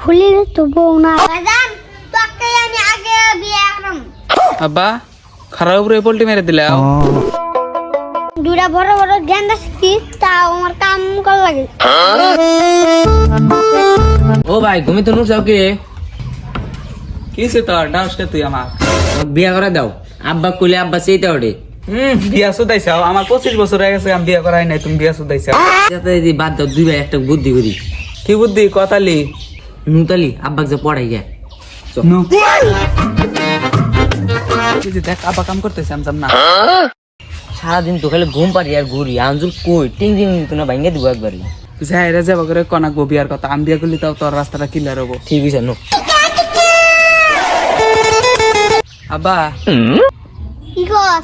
খুলিলে তো বউ না বাজান তোকে আমি আগে বিয়ে করব আব্বা খারাপ উপরে পোল্টি মেরে দিলাও দুটা বড় বড় গেন্দা শিখি তাও আমার কাম কর লাগে ও ভাই তুমি তো নুসাও কি কিসে তোর ডাউস কে তুই আমার বিয়া করে দাও আব্বা কইলে আব্বা সেইটা ওঠে বিয়া সুদাইছাও আমার 25 বছর হয়ে গেছে আমি বিয়া করাই নাই তুমি বিয়া সুদাইছাও যাতে যদি বাদ দাও দুই ভাই একটা বুদ্ধি করি কি বুদ্ধি কথালি নুতালি আব্বাকে যে পড়াই গে নু তুই যে দেখ আব্বা কাম করতেছে আমি জান না সারাদিন তো খালি ঘুম পারি আর ঘুরি আঞ্জুল কই টিং টিং তো না ভাঙ্গে দিব একবারই যাই রে যাবা করে কনাকবো বিয়ার কথা আমি বিয়া করলি তাও তোর রাস্তাটা ক্লিয়ার হবো ঠিক আছে নো আব্বা কি কস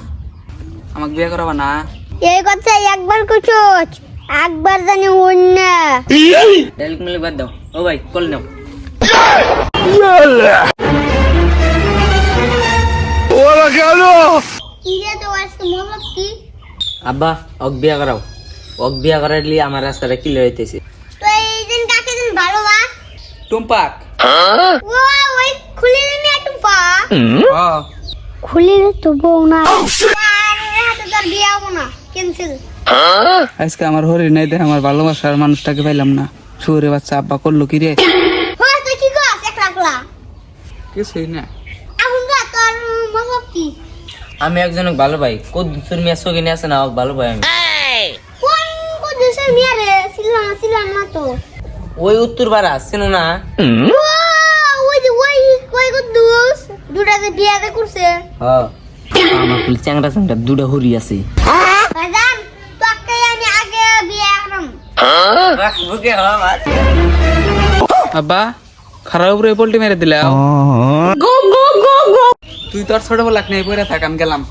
আমাকে বিয়া করাবা না এই কথা একবার কইছস একবার জানি অন্য ডাইরেক্ট মিলে বাদ দাও ও ভাই কল নাও কি রে তো আজকে মতলব কি আব্বা অক বিয়া করাও অক বিয়া করাইলি আমার রাস্তাটা ক্লিয়ার হইতেছে তো এই দিন কাকে দিন ভালোবাস টুম্পাক ও ওই খুলিলে নি একটু পা ও খুলিলে তো বউ না আর হাতে তোর বিয়ে হবো না ক্যান্সেল আজকে আমার হরি নাই দেখ আমার ভালোবাসার মানুষটাকে পাইলাম না শুয়োরে বাচ্চা আব্বা করলো কি রে হয় তুই কি কস এক রাখলা কিছুই না এখন যা তোর মতলব কি আমি একজন ভালো ভাই কদ্দুর মিয়া সগিনে আছে না ভালো ভাই আমি কোন কোন দেশের মেয়ে রে ছিলাম না তো ওই উত্তর পাড়া চেনো না ও ওই যে ওই কুদ্দুস দুটাতে বিয়ে করছে হ্যাঁ আমার কুল চ্যাংড়া চ্যাংড়া দুটা হরি আছে বাজান তোকে আমি আগে বিয়ে করব বুকে আমার আব্বা খারাপ উপরে পোল্টি মেরে দিলাও তুই তোর ছোট বলাক নেই পরে থাক আমি গেলাম